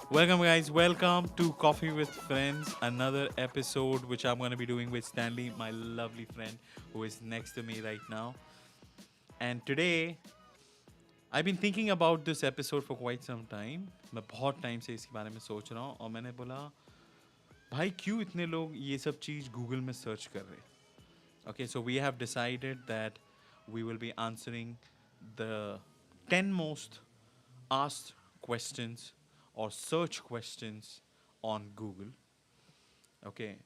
Welcome, guys. Welcome to Coffee with Friends, another episode which I'm going to be doing with Stanley, my lovely friend who is next to me right now. And today, I've been thinking about this episode for quite some time. मैं बहुत time से इसके बारे में सोच रहा हूँ और मैंने बोला भाई क्यों इतने लोग ये सब चीज़ गूगल में सर्च कर रहे. Okay, so we have decided that we will be answering the 10 most asked questions or search questions on Google. Okay,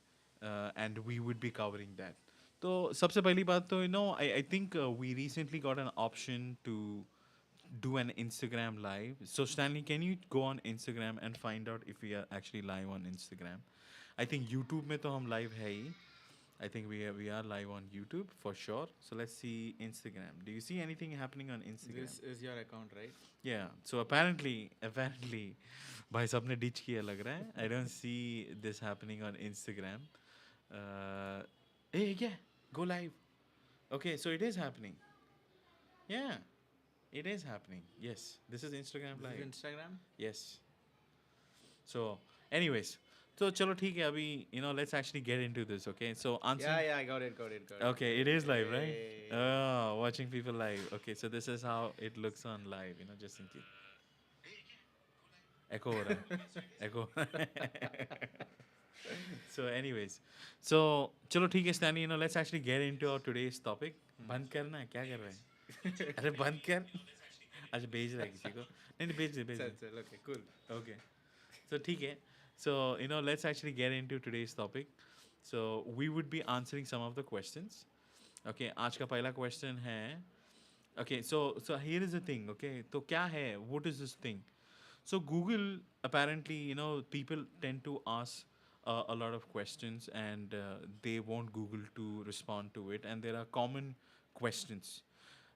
and we would be covering that. तो सबसे पहली बात तो I think we recently got an option to do an Instagram live. So Stanley, can you go on Instagram and find out if we are actually live on Instagram? I think YouTube में तो हम live है ही. I think we are live on YouTube for sure. So let's see Instagram. Do you see anything happening on Instagram? This is your account, right? Yeah. So apparently, भाई साहब ने ditch किया लग रहा है. I don't see this happening on Instagram. Hey, yeah, go live. Okay, so it is happening. Yeah, it is happening. Yes, this is Instagram This live. is Instagram. Yes. So, anyways, so चलो ठीक है अभी let's actually get into this. Okay, so answer. Yeah, I got it. Okay, it is live, right? Hey. Oh, watching people live. Okay, so this is how it looks on live, just in case. Echo हो रहा है. Echo. So anyways, so चलो ठीक है Stanley, let's actually get into our today's topic. बंद करना है क्या कर रहा है? अरे बंद कर. अच्छा भेज रहा है किसी को? नहीं भेज दे. Chal, okay, cool. Okay. So ठीक है. So let's actually get into today's topic. So we would be answering some of the questions. Okay, आज का पहला question है. Okay, so here is the thing. Okay, तो क्या है? What is this thing? So Google, apparently, people tend to ask a lot of questions, and they want Google to respond to it. And there are common questions.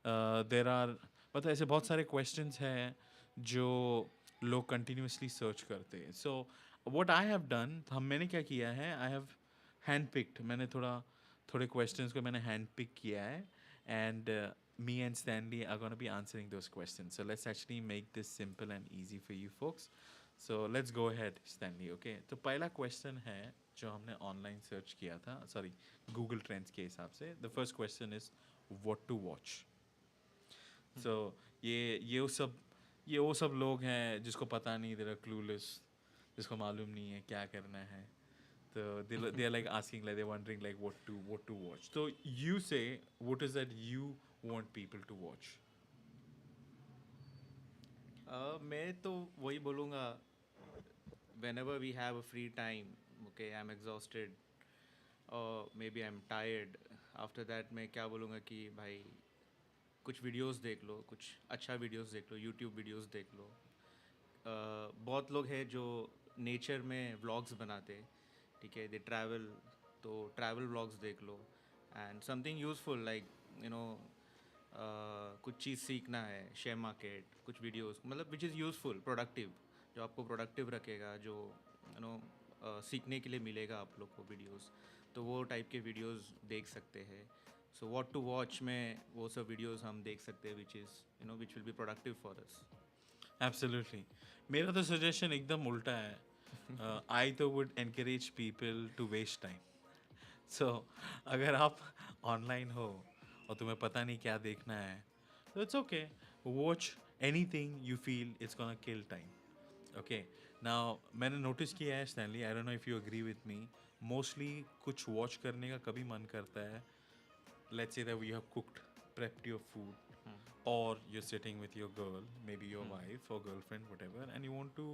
There are मतलब ऐसे बहुत सारे questions हैं जो लोग continuously search करते हैं. So what I have done, मैंने क्या किया है? I have handpicked. मैंने थोड़े questions को मैंने handpick किया है, and me and Stanley are going to be answering those questions. So let's actually make this simple and easy for you folks. So let's go ahead, Stanley. Okay. तो पहला question है जो हमने online search किया था, sorry, Google Trends के हिसाब से. The first question is what to watch. So ये वो सब लोग हैं जिसको पता नहीं, they are clueless, जिसको मालूम नहीं है क्या करना है. So they are like asking, like they're wondering like what to watch. So you say what is that you want people to watch? मैं तो वही बोलूँगा. Whenever we have a free time, okay, I'm exhausted, or maybe I'm tired. After that, मैं क्या बोलूँगा कि भाई कुछ वीडियोस देख लो, कुछ अच्छा वीडियोस देख लो, यूट्यूब वीडियोस देख लो. बहुत लोग हैं जो नेचर में व्लॉग्स बनाते, ठीक है, दे ट्रैवल, तो ट्रैवल व्लॉग्स देख लो. एंड समथिंग यूज़फुल लाइक कुछ चीज़ सीखना है, शेयर मार्केट, कुछ वीडियोस मतलब विच इज़ यूज़फुल, प्रोडक्टिव, जो आपको प्रोडक्टिव रखेगा, जो सीखने के लिए मिलेगा आप लोग को वीडियोस, तो वो टाइप के वीडियोस देख सकते हैं. सो व्हाट टू वॉच में वो सब वीडियोस हम देख सकते हैं which is which will be productive for us. Absolutely. मेरा तो सजेशन एकदम उल्टा है. आई तो would encourage people to waste time. So अगर आप ऑनलाइन हो और तुम्हें पता नहीं क्या देखना है, तो it's okay, watch anything you feel it's gonna kill time. Okay. Now मैंने नोटिस किया है Stanley, I don't know if you agree with me, mostly कुछ वॉच करने का कभी मन करता है. Let's say that we have cooked, prepped your food, or you're sitting with your girl, maybe your wife or girlfriend, whatever, and you want to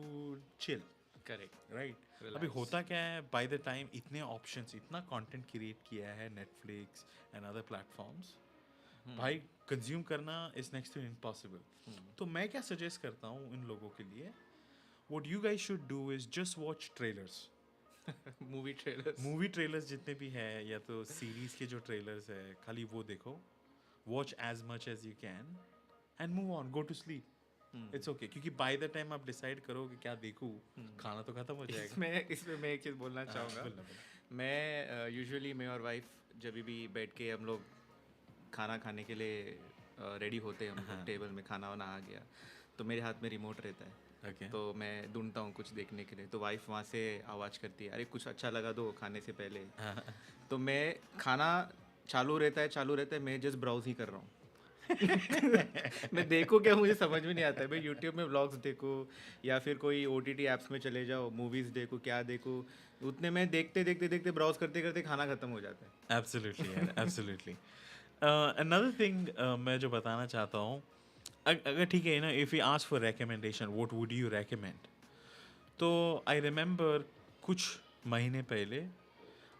chill, correct. right? Relax. अभी होता क्या है, by the time इतने options, इतना content create किया है Netflix and other platforms, भाई consume करना is next to impossible. तो मैं क्या suggest करता हूँ इन लोगों के लिए, what you guys should do is just watch trailers. Movie trailers. Movie trailers जितने भी है या तो सीरीज के जो ट्रेलर्स है, खाली वो देखो, watch as much as you can and move on, go to sleep. It's okay, क्योंकि बाय द टाइम आप डिसाइड करो कि क्या देखूँ, खाना तो खत्म हो जाएगा. इसमें मैं एक चीज़ बोलना चाहूँगा. बोलना. मैं यूजुअली मैं और वाइफ जब भी बैठ के हम लोग खाना खाने के लिए रेडी होते हैं, हम लोग टेबल में खाना वाना आ गया, तो मेरे हाथ में रिमोट रहता है. Okay. तो मैं ढूंढता हूँ कुछ देखने के लिए, तो वाइफ वहाँ से आवाज़ करती है, अरे कुछ अच्छा लगा दो खाने से पहले। तो मैं खाना चालू रहता है, मैं जस्ट ब्राउज ही कर रहा हूँ। मैं देखूँ क्या, मुझे समझ में नहीं आता है भाई। यूट्यूब में व्लॉग्स देखूँ या फिर कोई OTT ऐप्स में चले जाओ, मूवीज़ देखूँ, क्या देखूँ, उतने में देखते देखते देखते ब्राउज करते करते खाना ख़त्म हो जाता है। Absolutely, यार, absolutely. Another thing मैं जो बताना चाहता हूँ, अगर ठीक है ना, if we ask for recommendation, what would you recommend? तो I remember कुछ महीने पहले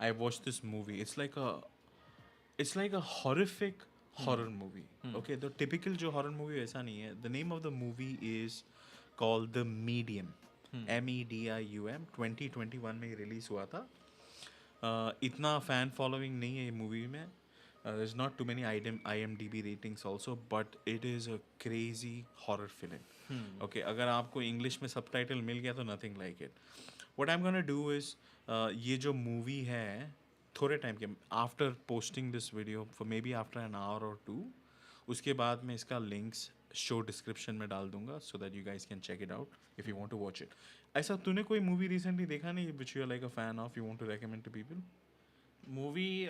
I watched this movie. It's like a horrific horror movie. Okay, the typical जो horror movie वैसा नहीं है. The name of the movie is called The Medium. MEDIUM 2021 में release हुआ था. इतना फैन फॉलोइंग नहीं है ये मूवी में. There's not too many IMDb ratings also, but it is a crazy horror film. Okay, अगर आपको इंग्लिश में सबटाइटल मिल गया तो nothing like it. What I'm gonna do is ये जो मूवी है थोड़े टाइम के after posting this video for may be after an hour और टू, उसके बाद मैं इसका लिंक्स शो डिस्क्रिप्शन में डाल दूंगा so that you guys can check it out if you want to watch it. ऐसा तूने कोई मूवी रिसेंटली देखा नहीं which you are like a fan of, you want to recommend to people? Movie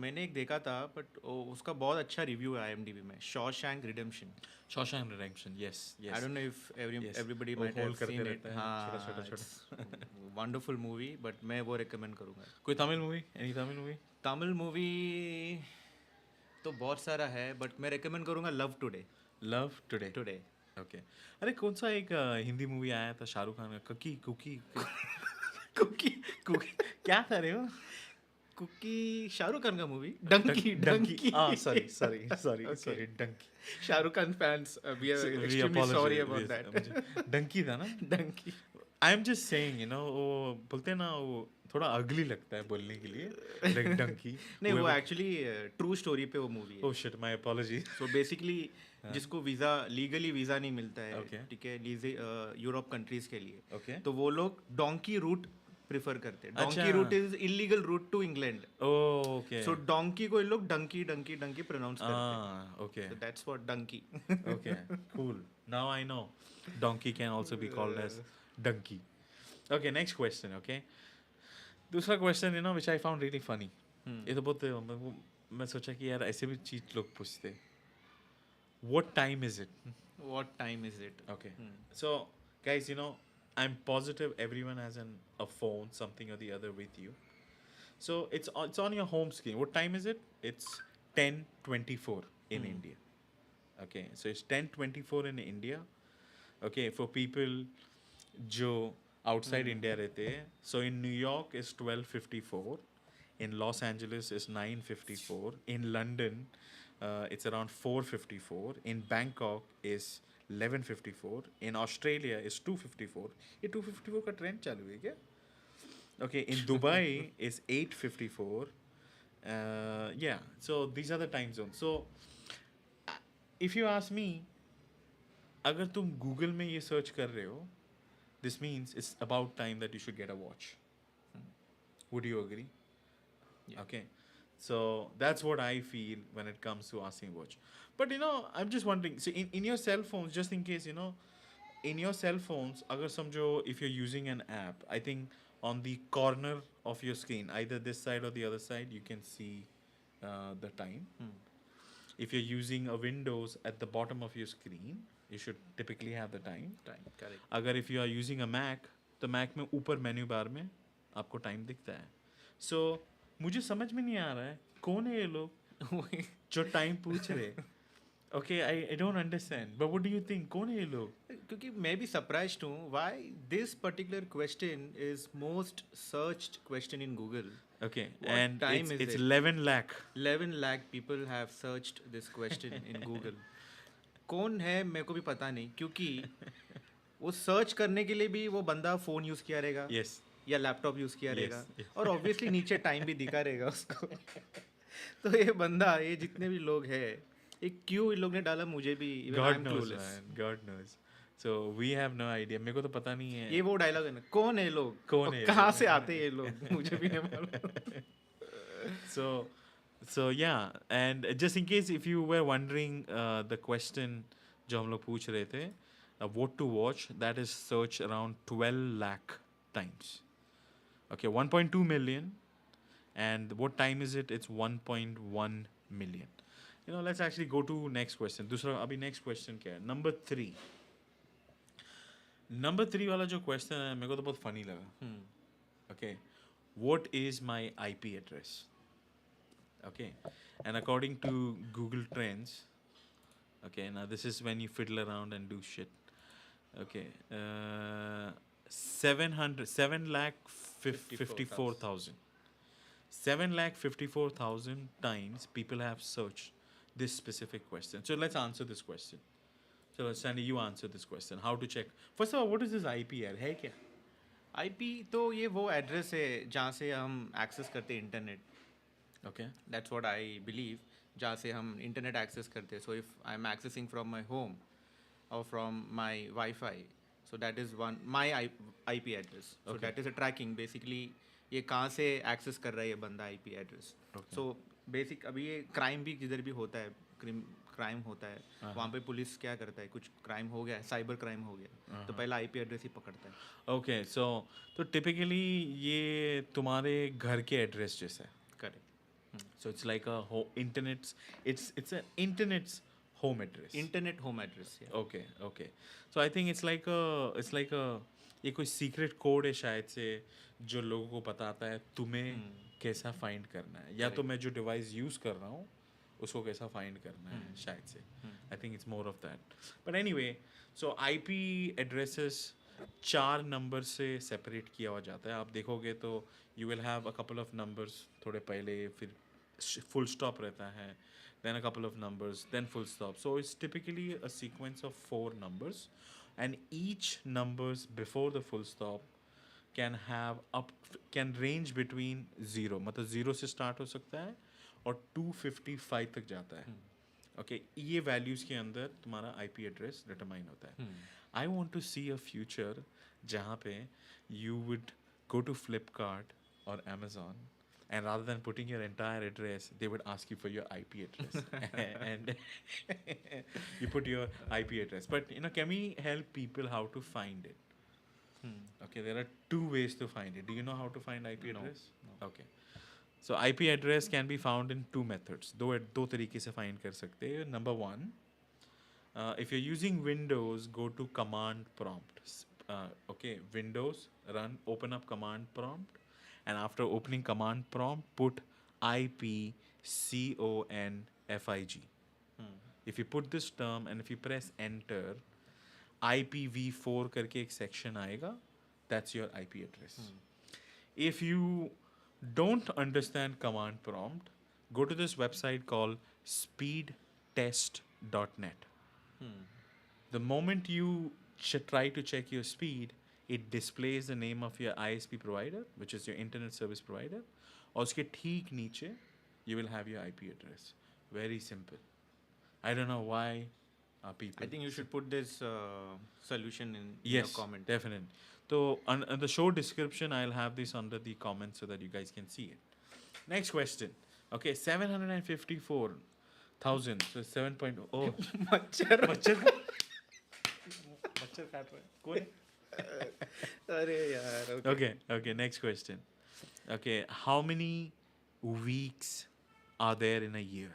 मैंने एक देखा था, बट उसका बहुत अच्छा रिव्यू है IMDb में, Shawshank redemption. Shawshank redemption, yes I yes don't know if yes. Everybody वो माइट हैव होल्ड करते सीन इट. रहता है छोटा छोटा हाँ, छोटा. इट्स वंडरफुल मूवी, बट मैं वो रिकमेंड करूँगा. कोई Tamil movie, any Tamil movie? Tamil movie तो बहुत सारा है, बट मैं रिकमेंड करूँगा love today. Love today. Today okay. अरे कौन सा एक हिंदी मूवी आया था शाहरुख खान का, कुकी कुकी कुकी कुकी क्या था रे वो? कुकी शाहरुख खान का movie. Dunki Dunki. Sorry sorry sorry sorry, Dunki. Shahrukh Khan fans, we are We extremely sorry apologize. About that. Dunki था ना? Dunki. I am just saying, you know, वो बोलते हैं ना, वो थोड़ा अगली लगता है बोलने के लिए, लाइक डंकी. नहीं, वो एक्चुअली ट्रू स्टोरी पे वो मूवी है. Oh shit, my apology. So basically जिसको वीज़ा लीगली वीज़ा नहीं मिलता है, Okay. ठीक है, यूरोप कंट्रीज के लिए, ओके. तो वो लोग डोंकी रूट प्रिफर करते हैं. डोंकी अच्छा. Route is illegal route to England. Okay. So donkey को ये लोग डंकी डंकी डंकी प्रोनाउंस करते हैं. Okay. So that's what donkey. Okay, cool. Now I know. Donkey can also be called as donkey. Okay, next question, okay? दूसरा question, you know, which I found really funny. ये तो बहुत मैं सोचा कि यार ऐसे भी चीज लोग पूछते. What time is it? What time is it? Okay. So, guys, you know, I'm positive everyone has a phone, something or the other with you. So it's on your home screen. What time is it? It's 10:24 in India. Okay, so it's 10:24 in India. Okay, for people जो outside India रहते हैं, so in New York is 12:54, in Los Angeles is 9:54, in London it's around 4:54, in Bangkok is 11:54, in Australia is 2:54. ये 2:54 का trend चालू है क्या? Okay, in Dubai is 8:54. Yeah, so these are the time zones. So if you ask me, अगर तुम Google में ये search कर रहे हो, this means it's about time that you should get a watch. Would you agree? Yeah. Okay, so that's what I feel when it comes to asking watch. But you know, I'm just wondering, so in your cell phones, just in case, you know, in your cell phones, अगर समझो if you're using an app, I think on the corner of your screen, either this side or the other side, you can see the time. If you're using a Windows, at the bottom of your screen, you should typically have the time. Time, correct. अगर if you are using a Mac, तो Mac में ऊपर menu bar में आपको time दिखता है. So मुझे समझ में नहीं आ रहा है कौन है ये लोग जो टाइम पूछ रहे. Okay, I don't understand. But what do you think? कौन है ये लोग? क्योंकि मैं भी सरप्राइज्ड हूँ why this particular question is most searched question in Google. Okay, What and time is it's it? 11 lakh. 11 lakh people have searched this question in Google. कौन है मेरे को भी पता नहीं, क्योंकि वो सर्च करने के लिए भी वो बंदा फ़ोन यूज़ किया रहेगा. Yes. या लैपटॉप यूज़ किया Yes, रहेगा. yes. और ऑब्वियसली नीचे टाइम भी दिखा रहेगा उसको. तो ये बंदा, ये जितने भी लोग हैं, एक क्यों इन लोग ने डाला, मुझे भी even God I'm knows, clueless. man. God knows. So we have no idea. मेरे को तो पता नहीं है. ये वो डायलॉग है ना, कौन है ये लोग, कौन और है ये कहाँ लोग? से आते हैं ये लोग, मुझे भी नहीं मालूम. So yeah, and just in case if you were wondering the question जो हम लोग पूछ रहे थे, What to watch, that is searched around 12 lakh times. Okay, 1.2 million. And what time is it? It's 1.1 million. Let's actually go to next question. दूसरा अभी next question क्या है? Number 3 वाला जो question है मेरे को तो बहुत funny लगा. Okay, what is my IP address? Okay, and according to Google Trends, okay, now this is when you fiddle around and do shit. Okay, 7 lakh 54,000. 7 lakh 54,000 times people have searched this specific question. So let's answer this question. So Sandy, you answer this question. How to check? First of all, what is this IP है क्या? IP तो ये वो address है जहाँ से हम access करते हैं internet. Okay. That's what I believe. जहाँ से हम इंटरनेट एक्सेस करते हैं. So if I am accessing from my home or from my Wi-Fi, so that is one my IP address. So Okay. that is a tracking basically. ये कहाँ से access कर रहा है ये बंदा IP address. Okay. So basic अभी ये क्राइम भी जिधर भी होता है, क्राइम होता है, वहाँ पे पुलिस क्या करता है, कुछ क्राइम हो गया है, साइबर क्राइम हो गया, तो पहला IP एड्रेस ही पकड़ता है. Okay, तो टिपिकली ये तुम्हारे घर के एड्रेस जैसा है. Correct. So it's like a internet's it's an internet's home address. Internet home address. Okay, okay. So I think it's like a ये कोई सीक्रेट कोड है शायद से जो लोगों को बताता है तुम्हें कैसा फाइंड करना है, या तो मैं जो डिवाइस यूज़ कर रहा हूँ उसको कैसा फाइंड करना है शायद से. I think it's more of that. But anyway, so IP addresses 4 number से सेपरेट किया हुआ जाता है. आप देखोगे तो you will have a couple of numbers थोड़े पहले, फिर फुल स्टॉप रहता है, then a couple of numbers, then full stop. So it's typically a sequence of 4 numbers, and each numbers before the full stop can range between 0, मतलब 0 से start हो सकता है और 255 तक जाता है. Okay, ये values के अंदर तुम्हारा IP address determine होता है. I want to see a future जहाँ पे you would go to Flipkart or Amazon, and rather than putting your entire address, they would ask you for your IP address. And you put your IP address. But, can we help people how to find it? Okay, there are 2 ways to find it. Do you know how to find IP address? No. Okay. So IP address can be found in 2 methods. दो तरीके से find कर सकते हैं. Number 1, if you're using Windows, go to command prompt. Okay, Windows, open up command prompt. And after opening command prompt, put ipconfig. If you put this term and if you press enter, IPv4 करके एक section आएगा. That's your IP address. If you don't understand command prompt, go to this website called speedtest.net. The moment you try to check your speed, it displays the name of your ISP provider, which is your internet service provider. और उसके ठीक नीचे you will have your IP address. Very simple. I don't know why people. I think you should put this solution in Yes, your comment. definitely. So on the show description, I'll have this under the comments so that you guys can see it. Next question. Okay, 754,000. So 7. Oh, मच्छर काट रहा है. कौन? अरे यार. Okay, next question. Okay, how many weeks are there in a year?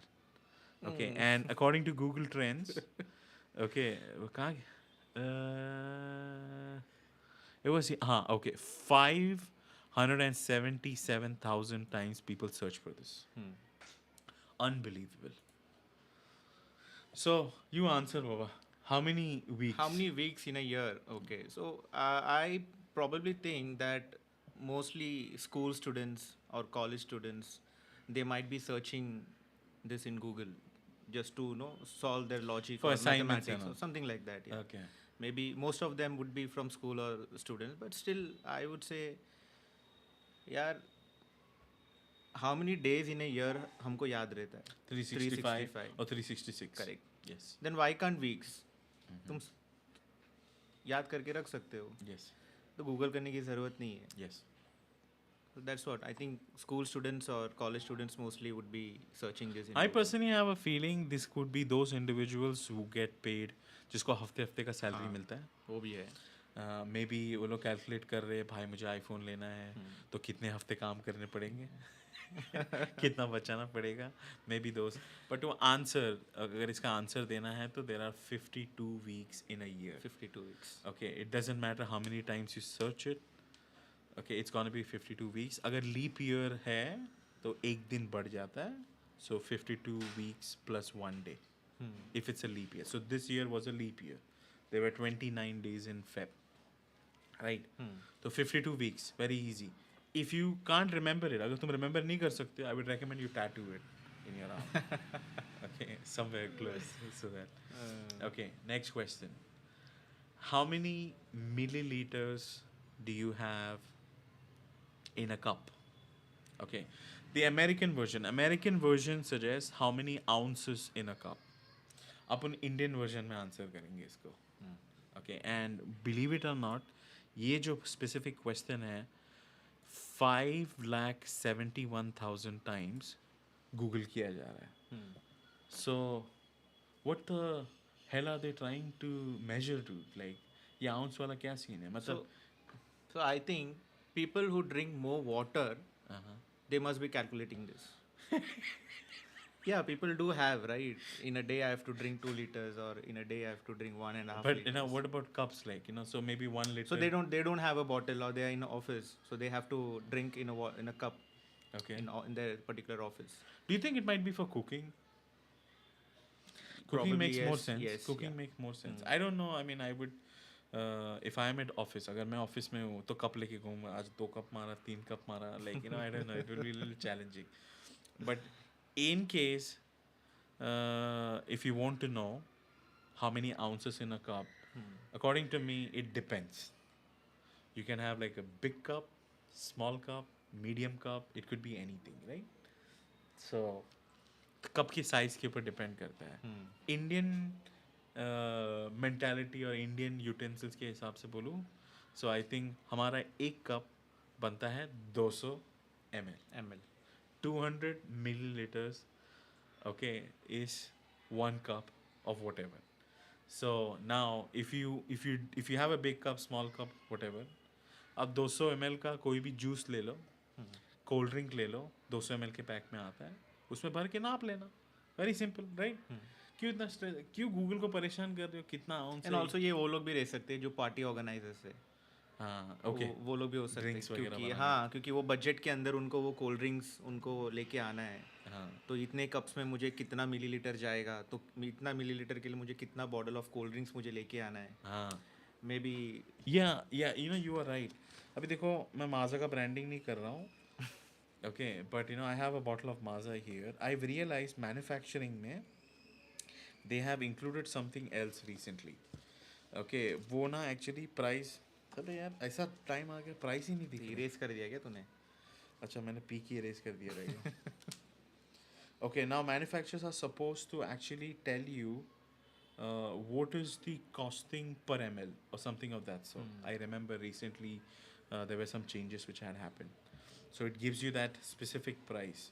Okay, and according to Google Trends, okay, it was 577,000 times people search for this. Unbelievable. So you answer, Baba. How many weeks? How many weeks in a year? Okay, so I probably think that mostly school students or college students, they might be searching this in Google just to solve their logic For or assignments mathematics and or something like that. Yeah. Okay. Maybe most of them would be from school or students, but still I would say, यार, how many days in a year हमको याद रहता है? 365 or 366. Correct. Yes. Then why can't weeks? तुम याद करके रख सकते हो. Yes. तो गूगल करने की ज़रूरत नहीं है. Yes. That's what I think school students or college students mostly would be searching this I information. personally have a feeling this could be those individuals who get paid, जिसको हफ्ते हफ्ते का सैलरी हाँ, मिलता है. वो भी है. मे बी वो लोग कैलकुलेट कर रहे हैं, भाई मुझे आईफोन लेना है तो कितने हफ्ते काम करने पड़ेंगे. कितना बचाना पड़ेगा, मे बी दोस्त. बट वो आंसर, अगर इसका आंसर देना है तो there are 52 weeks in a year. 52 weeks. Okay, it doesn't matter how many times you search it. Okay, it's gonna be 52 weeks. अगर लीप ईयर है तो एक दिन बढ़ जाता है. So 52 weeks plus 1 day if it's a leap year. So this year was a leap year. There were 29 days in Feb. Right? So 52 weeks, very easy. If you can't remember it, अगर तुम remember नहीं कर सकते, I would recommend you tattoo it in your arm. Okay, somewhere close. So that. Okay, next question. How many milliliters do you have in a cup? Okay. The American version suggests how many ounces in a cup. Upon Indian version में answer करेंगे इसको. Okay, and believe it और not, ये जो specific question है 5,71,000 times Google किया जा रहा है. So what the hell are they trying to measure to, like ये आउंस वाला क्या सीन है, मतलब. So I think people who drink more water, they must be calculating this. Yeah, people do have, right? In a day I have to drink 2 liters, or in a day I have to drink 1.5 But liters. what about cups, like, so maybe 1 liter. So they don't have a bottle, or they are in an office, so they have to drink in a cup. Okay. In their particular office. Do you think it might be for cooking? Probably Cooking makes more yes, sense. yes, Cooking yeah. makes more sense. I don't know. I mean, I would, if I am at office, अगर मैं office में हूँ तो cup लेके घूमूंगा. आज 2 cup मारा, 3 cup मारा. Like, I don't know. It will be a little challenging. But in case, if you want to know how many ounces in a cup, according to me, it depends. You can have like a big cup, small cup, medium cup. It could be anything, right? So cup की size के ऊपर depend करता है. Indian mentality और Indian utensils के हिसाब से बोलूँ, सो आई थिंक हमारा एक कप बनता है 200 ml. 200 milliliters, okay, is 1 cup of whatever. So now if you have a big cup, small cup, whatever, अब 200 ml का कोई भी जूस ले लो, कोल्ड ड्रिंक ले लो, 200 ml के पैक में आता है, उसमें भर के नाप लेना. Very simple, right? क्यों इतना स्ट्रेस, क्यों गूगल को परेशान कर रहे हो कितना आउंस. एंड ऑल्सो ये वो लोग भी रह सकते हैं जो पार्टी ऑर्गेनाइजर्स है. हाँ, ओके, वो लोग भी हो सकते हैं, वगैरह क्योंकि बनाने. क्योंकि वो बजट के अंदर उनको वो कोल्ड ड्रिंक्स उनको लेके आना है. हाँ, तो इतने कप्स में मुझे कितना मिलीलीटर जाएगा, तो इतना मिलीलीटर के लिए मुझे कितना बॉटल ऑफ कोल्ड ड्रिंक्स मुझे लेके आना है. हाँ, मे बी. या यू आर राइट. अभी देखो, मैं माजा का ब्रांडिंग नहीं कर रहा हूँ, okay, but I have a bottle of Maaza here. I realise manufacturing में they have included something else recently. Okay, वो ना एक्चुअली प्राइस, अबे यार ऐसा टाइम आ गया प्राइस ही नहीं दिख रहा. इरेज कर दिया क्या तूने? अच्छा, मैंने पी की इरेज कर दिया रहेगा. Okay, now manufacturers are supposed to actually tell you what is the costing per ml or something of that sort. I remember recently there were some changes which had happened. So it gives you that specific price.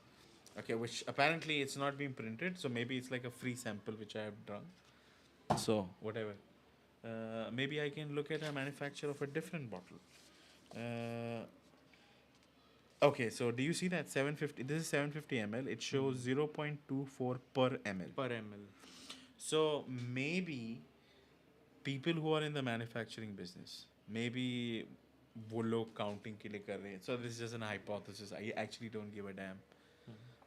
Okay, which apparently it's not being printed, so maybe it's like a free sample which I have drunk. So, whatever. Maybe I can look at a manufacturer of a different bottle. Okay, so do you see that 750? This is 750 ml. It shows 0.24 per ml. Per ml. So maybe people who are in the manufacturing business, maybe वो लोग counting के लिए कर रहे हैं. So this is just an hypothesis. I actually don't give a damn.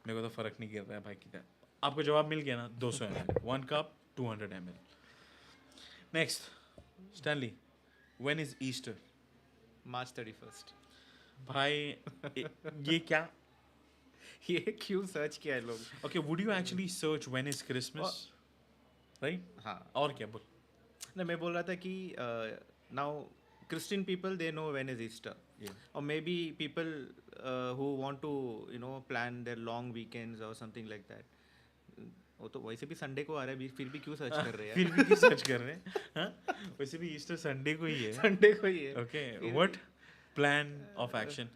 मेरे को तो फर्क नहीं गिर रहा है भाई कितना. आपको जवाब मिल गया ना? 200 ml. 1 cup, 200 ml. Next, Stanley, when is Easter? March 31st. भाई ये क्या? ये क्यों सर्च किया है लोग? Okay, would you actually search when is Christmas? Right? हाँ. और क्या बोल? नहीं, मैं बोल रहा था कि now Christian people, they know when is Easter. Yeah. Or maybe people who want to plan their long weekends or something like that. वो तो वैसे भी संडे को आ रहा है, फिर भी क्यों सर्च कर रहे हैं? फिर भी क्यों सर्च कर रहे हैं? हाँ? वैसे भी ईस्टर संडे को ही है. संडे को ही है. Okay, what plan of action?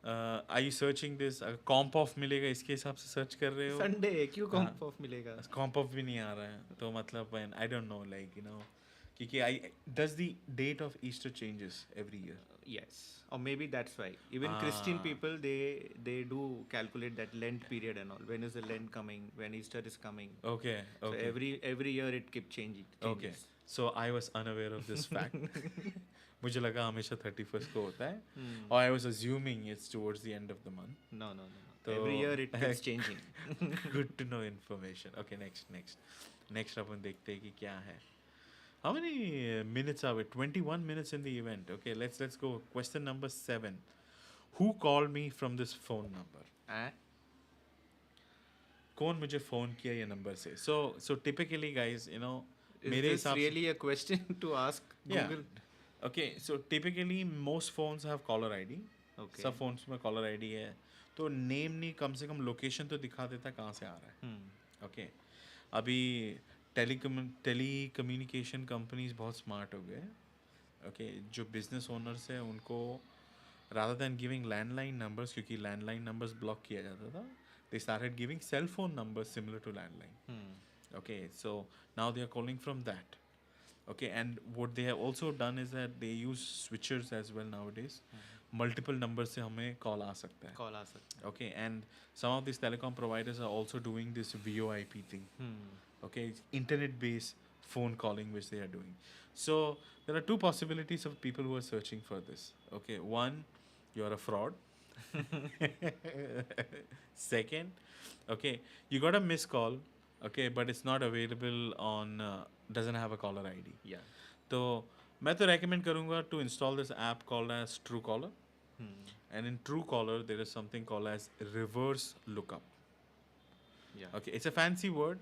Are you searching this? Comp of मिलेगा इसके हिसाब से सर्च कर रहे हो? संडे है, क्यों हाँ, कॉम्प ऑफ मिलेगा? comp ऑफ भी नहीं आ रहा है तो मतलब I don't know, like, you know, क्योंकि does the date of Easter changes every year? Yes, or maybe that's why even Christian Ah, people, they do calculate that Lent period and all. When is the Lent coming? When Easter is coming? okay, So okay, every year it keeps changing okay. changes. So I was unaware of this fact. मुझे लगा हमेशा 31st को होता है, Hmm. or I was assuming it's towards the end of the month. No. तो Every year it keeps changing. good to know information. Okay, next अपन देखते हैं कि क्या है. How many minutes are we? 21 minutes in the event. Okay, let's go. Question number 7. Who called me from this phone number? कौन मुझे phone किया ये number से? So typically guys, you know, Is मेरे this हिसाब से really a question to ask yeah. Google? Okay, so typically most phones have caller ID. Okay. सब phones में caller ID है. तो name नहीं, कम से कम location तो दिखा देता है कहाँ से आ रहा है. Okay. अभी टेलीकम्युनिकेशन कंपनीज बहुत स्मार्ट हो गए. ओके, जो बिजनेस ओनर्स हैं उनको rather than giving landline numbers, क्योंकि landline numbers block किया जाता था, they started giving cell phone numbers similar to landline. Okay, so now they are calling from that. Okay, and what they have also done is that they use switchers as well nowadays. Multiple numbers से हमें call आ सकता है. Call आ सकता है. Okay, and some of these telecom providers are also doing this VoIP thing. Okay, it's internet-based phone calling which they are doing. So there are two possibilities of people who are searching for this. Okay, one, you are a fraud. Second, okay, you got a missed call. Okay, but it's not available on doesn't have a caller ID. Yeah. तो मैं तो recommend करूँगा to install this app called as Truecaller. And in Truecaller there is something called as reverse lookup. Yeah. Okay, it's a fancy word.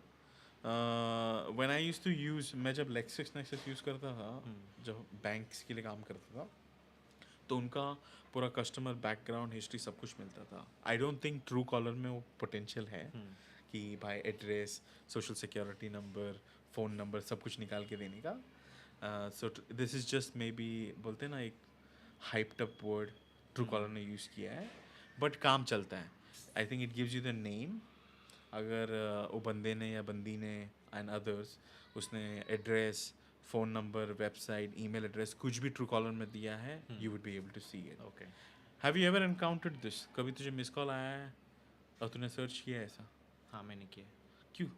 When I used to use, मैं जब LexisNexis use करता था, जब banks के लिए काम करता था, तो उनका पूरा कस्टमर बैकग्राउंड हिस्ट्री सब कुछ मिलता था. I don't think true collar में वो पोटेंशियल है कि भाई address, social security number, phone number सब कुछ निकाल के देने का. So this is just may be बोलते हैं ना एक hyped up word true collar ने यूज़ किया है, बट काम चलता है. I think it gives you the name. अगर वो बंदे ने या बंदी ने एंड अदर्स उसने address, phone number, website, email address कुछ भी ट्रू कॉलर में दिया है, you would be able to see it. Okay. Have you ever encountered this? कभी तुझे मिस कॉल आया है और तूने सर्च किया है ऐसा? हाँ, मैंने किया. क्यों?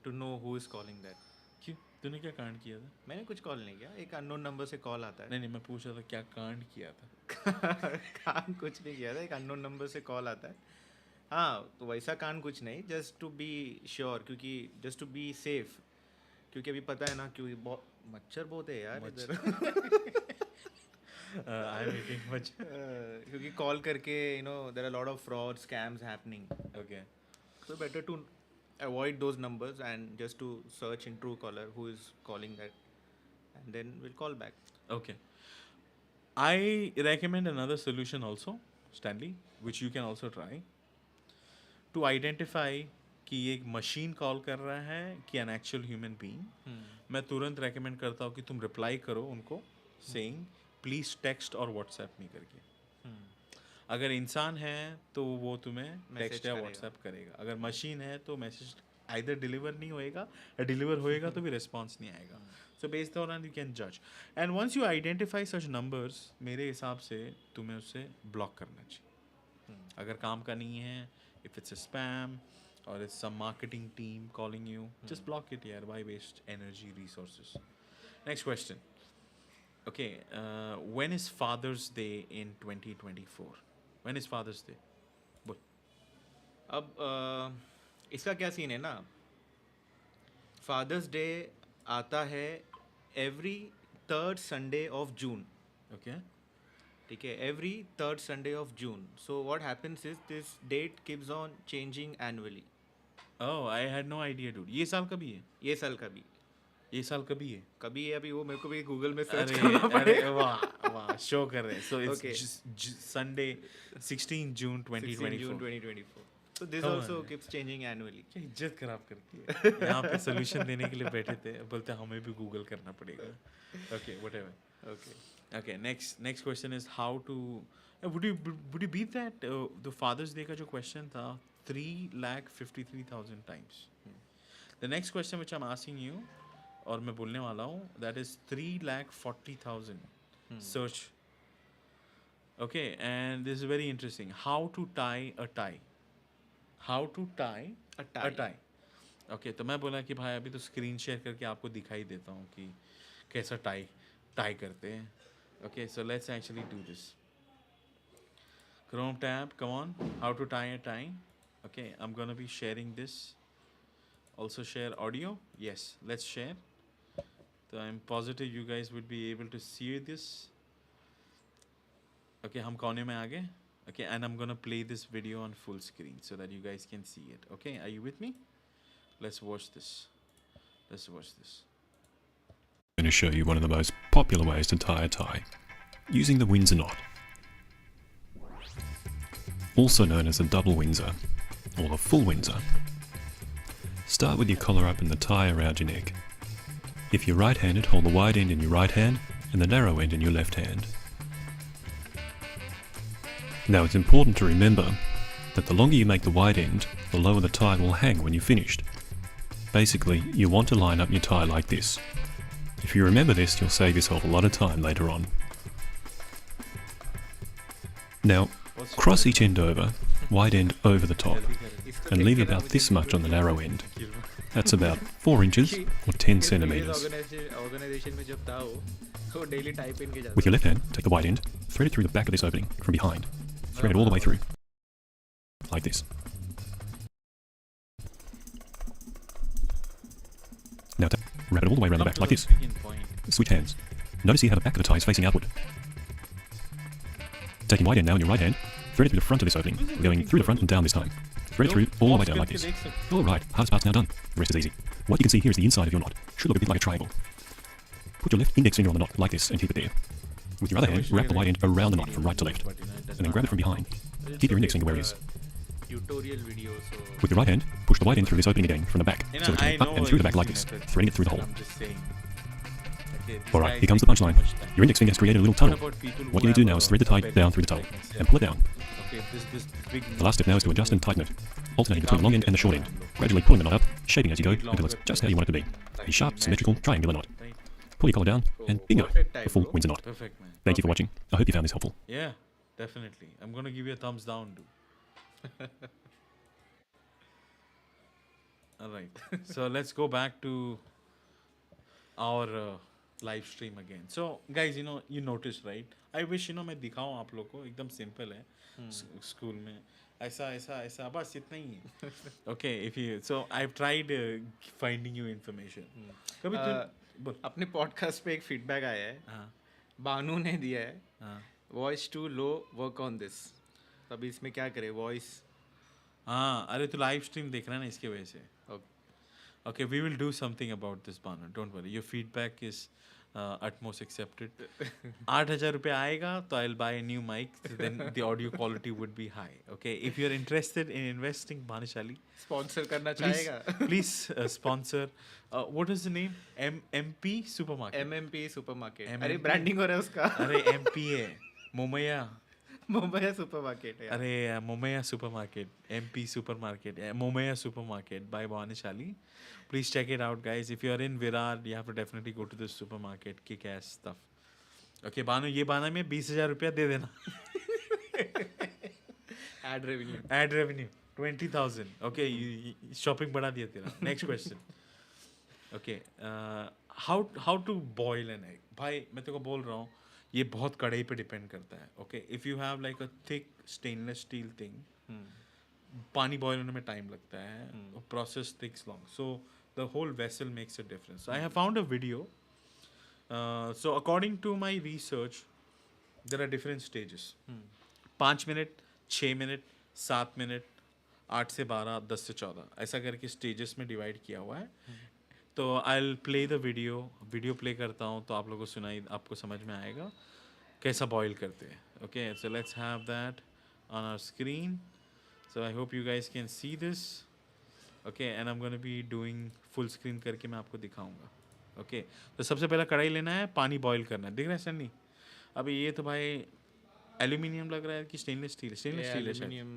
To know who is calling that. क्यों? तूने क्या कांड किया था? मैंने कुछ कॉल नहीं किया. एक अननोन नंबर से कॉल आता है. नहीं, मैं पूछ रहा था क्या कांड किया था. कान कुछ नहीं किया था. एक अननोन नंबर से कॉल आता है. हाँ, तो वैसा कान कुछ नहीं. जस्ट टू बी श्योर, क्योंकि जस्ट टू बी सेफ, क्योंकि अभी पता है ना, क्योंकि बहुत मच्छर बहुत है यार इधर. I am eating much. क्योंकि कॉल करके there are lot of fraud scams happening. Okay. So better to avoid those numbers and just to search in Truecaller who is calling that, and then we'll call back. Okay. I recommend another solution also, Stanley, which you can also try. To identify कि ये एक machine call कर रहा है कि an actual human being. मैं तुरंत recommend करता हूँ कि तुम reply करो उनको saying please text और WhatsApp नहीं करके. अगर इंसान है तो वो तुम्हें टेक्स्ट या व्हाट्सएप करेगा. अगर मशीन है तो मैसेज आइदर डिलीवर नहीं होएगा या डिलीवर होएगा तो भी रिस्पॉन्स नहीं आएगा. So based on you can जज. And once you identify such numbers, मेरे हिसाब से तुम्हें उससे ब्लॉक करना चाहिए. अगर काम का नहीं है, इफ इट्स अ स्पैम और it's some marketing team calling you, just block it यार. Why waste energy, resources. Next question. Okay, when is Father's Day in 2024? When is Father's Day? बोल. अब इसका क्या सीन है ना, फादर्स डे आता है every third Sunday of June. Okay. ठीक है, every third Sunday of June. So what happens is this date keeps on changing annually. Oh, I had no idea, dude. ये साल कभी है? ये साल का भी. ये साल कभी है? कभी है अभी, वो मेरे को भी गूगल में सर्च अरे करना अरे पड़ेगा. वाह वाह, शो कर रहे हैं. So it's Okay. Sunday 16 June 16 June 2024. 2024. So this Come also on. keeps changing annually. क्या इज्जत खराब करती है. यहाँ पे सोल्यूशन देने के लिए बैठे थे, बोलते हमें भी गूगल करना पड़ेगा. Okay, whatever. Okay. Okay, next question is how to Would you beat that the Father's Day का जो question था 3,53,000 times. The next question which I'm asking you और मैं बोलने वाला हूँ that is 3,40,000 search. Okay, and this is very interesting. How to tie a tie. How to tie A tie. Okay, तो मैं बोला कि भाई अभी तो स्क्रीन शेयर करके आपको दिखाई देता हूँ कि कैसा टाई करते हैं. Okay, so let's actually do this. Chrome tab, come on. How to tie a tie. Okay, I'm gonna be sharing this. Also share audio. Yes, let's share. So I'm positive you guys would be able to see this. Okay, हम कोने में आ गए. Okay, and I'm gonna play this video on full screen so that you guys can see it. Okay, are you with me? Let's watch this. I'm going to show you one of the most popular ways to tie a tie, using the Windsor knot, also known as the double Windsor or the full Windsor. Start with your collar up and the tie around your neck. If you're right-handed, hold the wide end in your right hand and the narrow end in your left hand. Now it's important to remember that the longer you make the wide end, the lower the tie will hang when you're finished. Basically, you want to line up your tie like this. If you remember this, you'll save yourself a lot of time later on. Now, cross each end over, wide end over the top, and leave about this much on the narrow end. That's about 4 inches or 10 centimeters. With your left hand, take the wide end, thread it through the back of this opening from behind. Thread it all the way through, like this. Now wrap it all the way around the back, like this. Switch hands. Notice here how the back of the tie is facing outward. Taking wide end now in your right hand, thread it through the front of this opening, going through the front and down this time. Thread it through all the way down like this. Alright, hardest part's now done. The rest is easy. What you can see here is the inside of your knot. Should look a bit like a triangle. Put your left index finger on the knot like this and keep it there. With your other hand, wrap the wide end around the knot from right to left, and then grab it from behind. Keep your index finger where it is. Tutorial video, so With your right hand, push the wide end through this opening again from the back, so it's going up and through the back like this, threading it through the hole. Alright, here comes the punchline. Your index finger has created a little tunnel. What you need to do now is thread the tie down through the tunnel, and pull it down. The last step now is to adjust and tighten it, alternating between the long end and the short end, gradually pulling the knot up, shaping as you go until it's just how you want it to be. A sharp, symmetrical, triangular knot. Pull your collar down, and bingo, a full Windsor knot. Perfect, man. Thank you for watching. I hope you found this helpful. Yeah, definitely. I'm gonna give you a thumbs down, dude. All right. So let's go back to our live stream again. So guys, you noticed, right? I wish मैं दिखाऊं आप लोग को एकदम simple है school में ऐसा ऐसा ऐसा बस इतना ही है. Okay, so I've tried finding you information. कभी बोल. अपने पॉडकास्ट पे एक फीडबैक आया है. बानू ने दिया है, voice too low, work on this. अभी इसमें क्या करे वॉइस? हाँ, अरे तू लाइव स्ट्रीम देख रहा है ना इसके वजह से. Okay, we will do something about this, Banu. Don't worry. Your feedback is utmost accepted. 8,000 रुपये आएगा तो I'll buy a new mic. Then the audio quality would be high. Okay, if you're interested in investing, Bhanushali, sponsor करना चाहेगा? Please sponsor. What is the name? MP Supermarket. MMP supermarket. MMP? अरे branding हो रहा है उसका. अरे MP है मोमैया. Mumbai supermarket है. अरे Momaiya supermarket. MP Supermarket. Momaiya Supermarket by Bhanushali. Please check it out, guys. If you're in Virar, you have to definitely go to this supermarket. Kick-ass stuff. Okay, Banu, ये बाना में 20,000 रुपया दे देना. Ad revenue. Ad revenue 20,000. Okay, shopping बढ़ा दिया तेरा. Next question. Okay, how to boil an egg? भाई मैं तेरे को बोल रहा हूँ ये बहुत कढ़ाई पे डिपेंड करता है. Okay, if you have like a thick stainless steel thing, पानी बॉयल होने में टाइम लगता है. Process takes long. So the whole vessel makes a difference. I have found a video. So according to my research there are different stages. 5 minute, 6 minute, 7 minute, 8 से 12, 10 से 14 ऐसा करके stages में डिवाइड किया हुआ है. तो I will play the video play करता हूँ तो आप लोगों को सुनाई आपको समझ में आएगा कैसा बॉयल करते हैं. Okay, so let's have that on our screen. So I hope you guys can see this. Okay, and I'm going to be doing full screen करके मैं आपको दिखाऊंगा. Okay, तो सबसे पहला कढ़ाई लेना है, पानी बॉईल करना है. दिख रहा है सन्नी? अभी ये तो भाई एल्यूमिनियम लग रहा है कि स्टेनलेस स्टील है शायद एल्यूमिनियम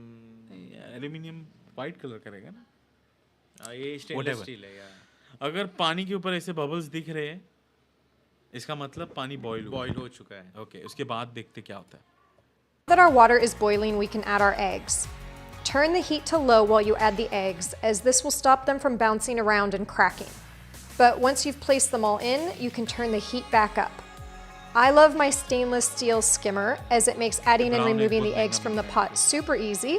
एल्यूमिनियम वाइट कलर करेगा ना ये स्टेनलेस Whatever. स्टील है यार. अगर पानी के ऊपर ऐसे बबल्स दिख रहे हैं इसका मतलब पानी बॉईल बॉईल हो चुका है. ओके उसके बाद देखते क्या होता है Now that our water is boiling, we can add our eggs. Turn the heat to low while you add the eggs, as this will stop them from bouncing around and cracking. But once you've placed them all in, you can turn the heat back up. I love my stainless steel skimmer, as it makes adding and brown egg removing बहुत the eggs महंगा from the मिलता है pot super easy,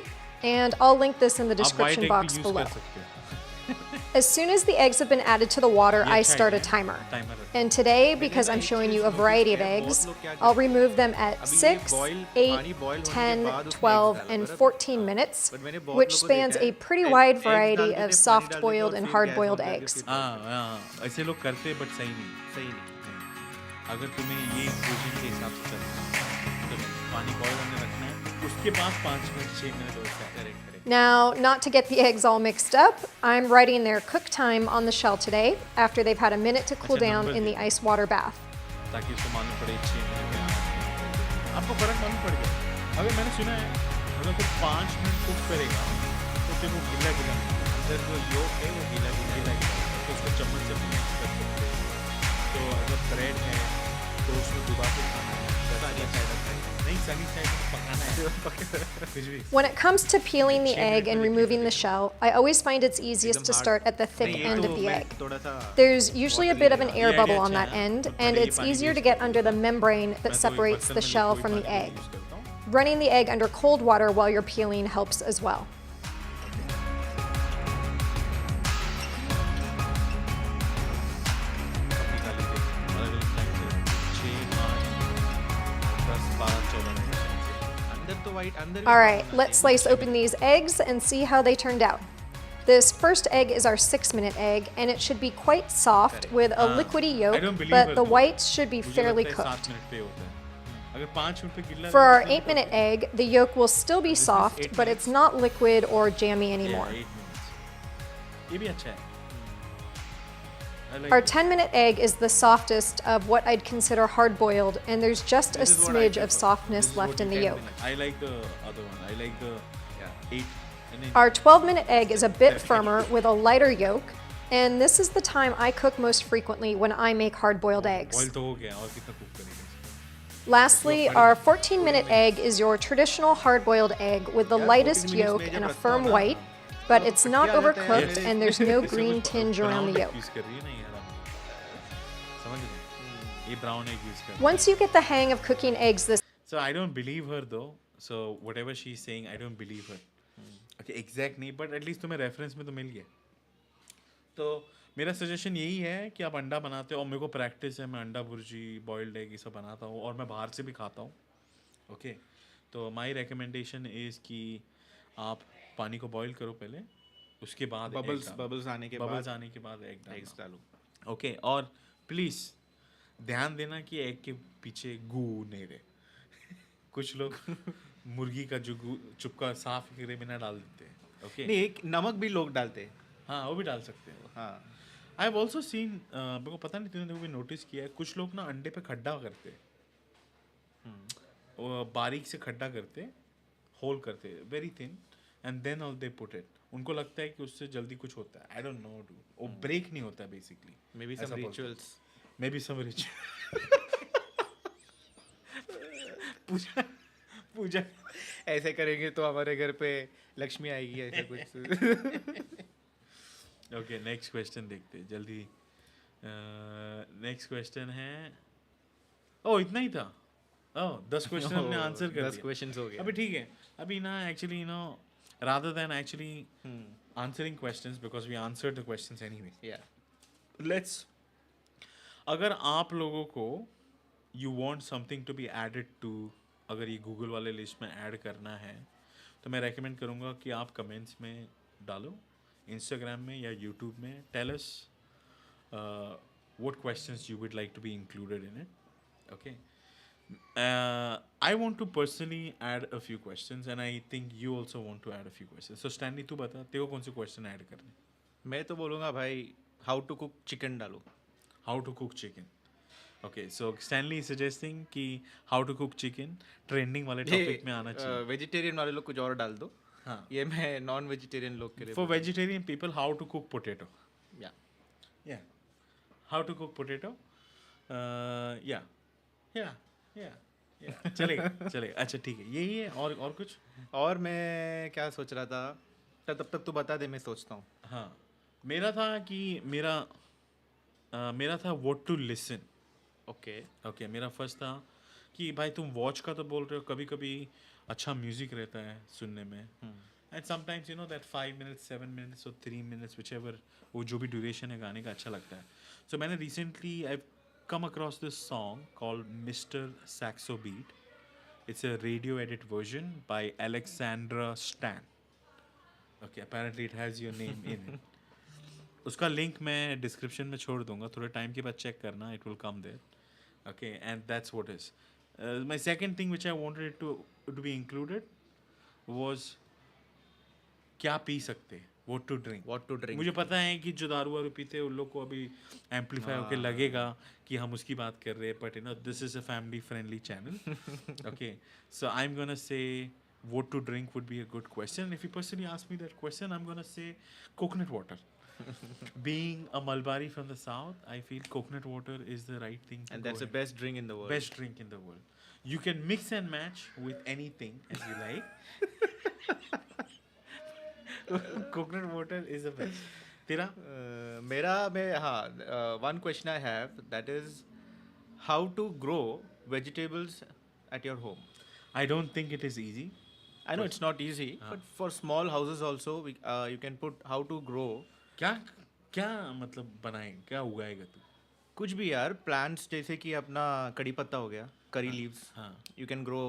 and I'll link this in the आप white description egg भी box use below. कर सकते हो As soon as the eggs have been added to the water, ये I अच्छा start a idea है. timer. Timer है. And today, because I'm showing you a variety of eggs, I'll remove them at 6, 8, 10, 12, and 14 minutes, which spans a pretty wide variety of soft-boiled and hard-boiled eggs. हाँ ऐसे लोग करते but सही नहीं अगर तुम्हें ये पोजीशन के हिसाब से चलना है तो पानी बॉईल होने रखना है उसके बाद 5 मिनट 6 मिनट होता है correct Now, not to get the eggs all mixed up, I'm writing their cook time on the shell today after they've had a minute to cool down in the ice water bath. ताकि उसको मालूम पड़े 6 minute में आपको फर्क मालूम पड़ गया अगर मैंने सुना है अगर तो 5 मिनट कुक करेगा तो फिर वो गीला गीला अंदर जो योग है वो गीला गीला तो उसको चम्मच से मिक्स कर सकते हैं तो अगर ब्रेड है तो उसमें डुबा के खाना है नहीं सनी साइड पकाना है When it comes to peeling the egg and removing the shell, I always find it's easiest to start at the thick end of the egg. There's usually a bit of an air bubble on that end, and it's easier to get under the membrane that separates the shell from the egg. Running the egg under cold water while you're peeling helps as well. Alright, let's slice open these eggs and see how they turned out. This first egg is our 6-minute egg, and it should be quite soft with a liquidy I don't yolk, believe but her the though. whites should be मुझे fairly लगता है cooked. 7 minute पे होता है अगर 5 minute पे गिल्ला For our करना है 8-minute egg, the yolk will still be soft, 8 but it's not liquid or jammy Yeah, anymore. 8 minutes ये भी अच्छा है I like Our it. 10-minute egg is the softest of what I'd consider hard-boiled, and there's just a This is what I smidge of prefer. softness This is left what in you the can yolk. manage. I like the other one I like the 8 and then Our 12-minute egg is a bit firmer with a lighter yolk, and this is the time I cook most frequently when I make hard-boiled eggs. boil तो हो गया और कितना cook करेगा Lastly, our 14-minute egg is your traditional hard-boiled egg with the lightest yolk and a firm white, but it's not overcooked and there's no green tinge around the yolk. Use कर रही है ना यार समझ रहे ये brown egg use कर Once you get the hang of cooking eggs this So I don't believe her though. So whatever she's saying, I don't believe her. Okay, exact नहीं, but at least तुम्हें reference में तो मिल गया. तो मेरा suggestion यही है कि आप अंडा बनाते हो और मेरे को प्रैक्टिस है मैं अंडा भुर्जी बॉइल्ड एग ये सब बनाता हूँ और मैं बाहर से भी खाता हूँ ओके तो माय रिकमेंडेशन इज़ कि आप पानी को बॉईल करो पहले उसके बाद बबल्स आने के बाद एग्स डालो ओके और प्लीज़ ध्यान देना कि एग के पीछे गू नहीं रहे कुछ लोग मुर्गी का जो चुपका साफ करे बिना डाल देते हैं ओके नहीं एक नमक भी लोग डालते हैं हाँ वो भी डाल सकते हैं हाँ आई हैव ऑल्सो सीन मेरे को पता नहीं तूने भी नोटिस किया है कुछ लोग ना अंडे पे खड्डा करते वो बारीक से खड्डा करते होल करते very thin and then all they put it उनको लगता है कि उससे जल्दी कुछ होता है आई डोंट नो डू वो ब्रेक नहीं होता basically may be some rituals may be some puja puja ऐसे करेंगे तो हमारे घर पे लक्ष्मी आएगी ऐसा कुछ ओके नेक्स्ट क्वेश्चन देखते हैं जल्दी नेक्स्ट क्वेश्चन है ओह इतना ही था ओह 10 क्वेश्चन हमने आंसर कर 10 दिया क्वेश्चंस हो गए अभी ठीक है अभी ना actually no rather than actually answering questions because we answered the questions anyway yeah let's अगर आप लोगों को you want something to be added to अगर ये गूगल वाले लिस्ट में ऐड करना है तो मैं रेकमेंड करूँगा कि आप कमेंट्स में डालो इंस्टाग्राम में या यूट्यूब में tell us what questions you would like to be included in it okay I want to personally add a few questions and I think you also want to add a few questions so Stanley तू बता तेरे को कौन से question add करने मैं तो बोलूँगा भाई हाउ टू कुक चिकन डालो how to cook chicken Okay, so Stanley is suggesting कि how to cook chicken trending वाले topic में आना चाहिए. वेजिटेरियन वाले लोग कुछ और डाल दो. हाँ. ये मैं नॉन वेजिटेरियन लोग के लिए For vegetarian people, how to cook potato. या Yeah. How to cook potato. Yeah. Yeah. Yeah. Yeah. चलेगा. अच्छा ठीक है. यही है और कुछ. और मैं क्या सोच रहा था तब तक तू बता दे, मैं सोचता हूँ. हाँ. मेरा था कि मेरा था what to listen. ओके मेरा फर्स्ट था कि भाई तुम वॉच का तो बोल रहे हो, कभी कभी अच्छा म्यूजिक रहता है सुनने में, and sometimes you know that 5 minutes 7 minutes और 3 मिनट्स विच एवर वो जो भी ड्यूरेशन है गाने का अच्छा लगता है. सो मैंने recently I come across this song called Mr. Saxo Beat. It's a radio edit version by Alexandra Stan. Okay, apparently it has your name in it. उसका लिंक मैं डिस्क्रिप्शन में छोड़ दूंगा, थोड़े टाइम के बाद चेक करना, it will come there. Okay, and that's what is. My second thing which I wanted to be included was क्या पी सकते, what to drink. मुझे पता है कि जो दारू वारू पीते हैं उन लोग को अभी एम्पलीफाई होके लगेगा कि हम उसकी बात कर रहे हैं, but you know this is a family friendly channel. Okay, so I am gonna say what to drink would be a good question. If you personally ask me that question, I'm gonna say coconut water. Being a Malbari from the south, I feel coconut water is the right thing to And go that's the ahead. best drink in the world. Best drink in the world. You can mix and match with anything as you like. Coconut water is the best. तेरा? One question I have, that is how to grow vegetables at your home. I don't think it is easy. I know it's not easy, but for small houses also, you can put how to grow. क्या मतलब बनाए, क्या उगाएगा तू? कुछ भी यार, plants जैसे कि अपना कड़ी पत्ता हो गया, curry leaves. You can grow.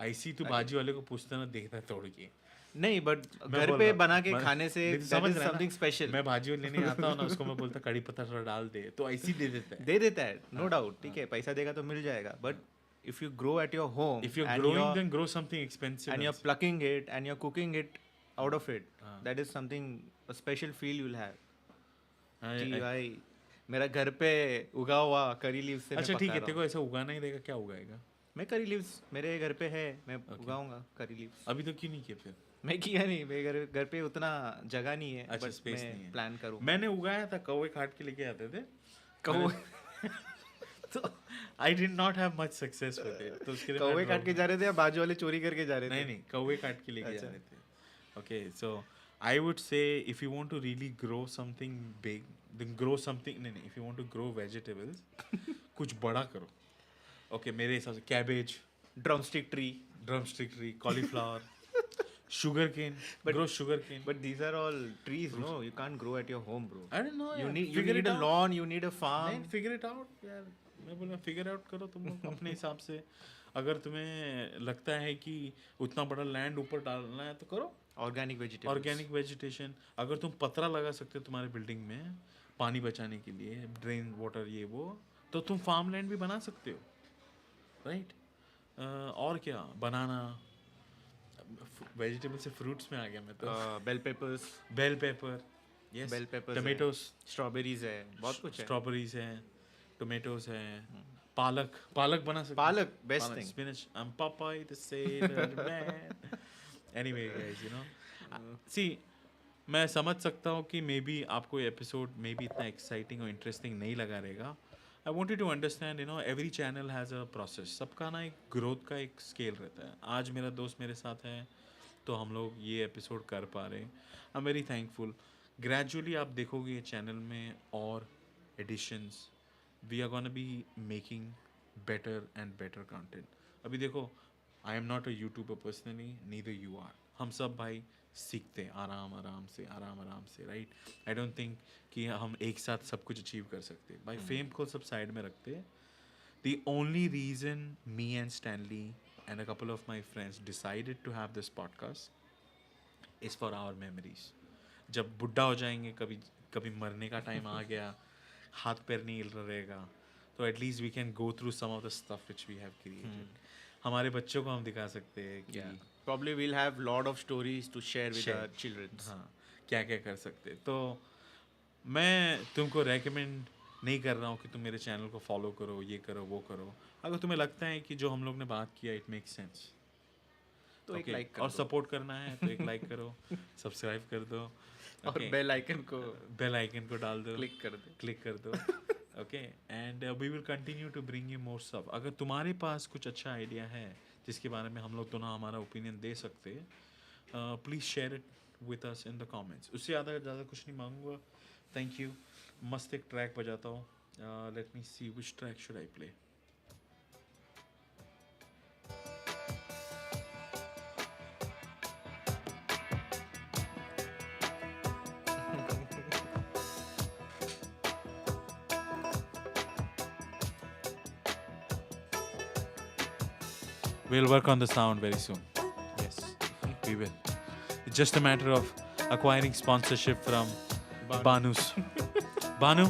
ऐसी तू भाजी वाले को पूछता ना, देखता है तोड़ के. नहीं, बट घर पे बना के खाने से that is something special. मैं भाजी लेने आता हूँ ना, उसको मैं बोलता कड़ी पत्ता थोड़ा डाल दे, तो ऐसी दे देता है. No doubt. ठीक है, पैसा देगा तो मिल जाएगा. But if you grow at your home, if you're growing, then grow something expensive. And you're plucking it and you're cooking it out of it. That is something, a special feel you'll have. कि भाई मेरा घर पे उगा हुआ curry leaves से मैं पका रहा हूँ. अच्छा ठीक है, तेरे को ऐसा उगाना ही देगा, क्या उगाएगा? मैं करी लीव्स मेरे घर पे है, मैं उगाऊंगा करी लीव्स. अभी तो क्यों नहीं किया फिर? मैं किया नहीं, मेरे घर पे उतना जगह नहीं है. अच्छा, स्पेस नहीं है. प्लान करूँ. मैंने उगाया था, कौवे काट के लेके आते थे कौवे. तो I did not have much success with it. तो उसके लिए कौवे काट के जा रहे थे या बाजू वाले चोरी करके जा रहे थे? नहीं, कौवे काट के लेके जा रहे थे. Okay, so I would say if you want to really grow something big, then grow something. नहीं, if you want to grow vegetables, कुछ बड़ा करो. Okay, मेरे हिसाब से cabbage, drumstick tree, cauliflower, sugarcane. Grow sugarcane. But these are all trees, no? You can't grow at your home, bro. I don't know. You need a lawn, you need a farm. नहीं, figure it out यार. मैं बोला figure out करो तुम लोग अपने हिसाब से. अगर तुम्हें लगता है कि उतना बड़ा लैंड ऊपर डालना है तो करो. Organic vegetation. अगर तुम पतरा लगा सकते हो तुम्हारे बिल्डिंग में पानी बचाने के लिए, ड्रेन वाटर ये वो, तो तुम फार्म लैंड भी बना सकते हो, राइट? और क्या बनाना, वेजिटेबल से फ्रूट्स में आ गया मैं तो. Bell pepper, yes, tomatoes, strawberries है, बहुत कुछ है. स्ट्रॉबेरीज है, टोमेटोज है, पालक बना सकते. पालक best thing. Spinach, Popeye the Sailor Man. Anyway guys, you know, see, मैं समझ सकता हूँ कि मे बी आपको एपिसोड मे बी इतना एक्साइटिंग और इंटरेस्टिंग नहीं लगा रहेगा. I want you to understand, you know, every channel has a process. सबका ना एक ग्रोथ का एक स्केल रहता है. आज मेरा दोस्त मेरे साथ है तो हम लोग ये एपिसोड कर पा रहे हैं. I am very thankful. Gradually आप देखोगे ये चैनल में और additions, we are gonna be making better and better content. अभी देखो, I am not a YouTuber personally, neither you are. हम सब भाई सीखते हैं आराम से, राइट? आई डोंट थिंक कि हम एक साथ सब कुछ अचीव कर सकते. भाई फेम को सब साइड में रखते हैं. The only reason me and Stanley and a couple of my friends decided to have this podcast is for our memories. जब बुढ़ा हो जाएंगे, कभी मरने का टाइम आ गया, हाथ पैर नहीं हिल रहेगा, तो at least we can go through some of the stuff which we have created. हमारे बच्चों को हम दिखा सकते हैं कि probably we'll have lot of stories to share with our children. हाँ, क्या कर सकते. तो मैं तुमको रेकमेंड नहीं कर रहा हूँ कि तुम मेरे चैनल को फॉलो करो, ये करो, वो करो. अगर तुम्हें लगता है कि जो हम लोग ने बात किया इट मेक्स सेंस तो एक लाइक कर और दो. सपोर्ट करना है तो एक लाइक करो, सब्सक्राइब कर दो, और बेल आइकन को डाल दो, क्लिक कर दो. Okay, and we will continue to bring you more stuff. अगर तुम्हारे पास कुछ अच्छा आइडिया है जिसके बारे में हम लोग दोनों हमारा ओपिनियन दे सकते, please share it with us in the comments. उससे ज़्यादा कुछ नहीं मांगूंगा. Thank you. मस्त एक ट्रैक बजाता हूँ. Let me see which track should I play. We'll work on the sound very soon. Yes, we will. It's just a matter of acquiring sponsorship from Banu's. Banu,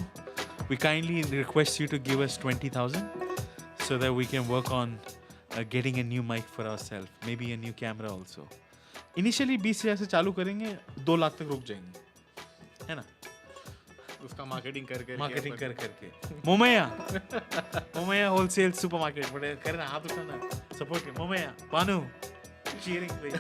we kindly request you to give us 20,000 so that we can work on getting a new mic for ourselves. Maybe a new camera also. Initially 20,000 से चालू करेंगे, 2 लाख तक रुक जाएंगे, है ना? उसका marketing करके मोमैया होलसेल सुपरमार्केट बड़े करना, हाथ उठाना, support. Momaiya, Banu, cheering please.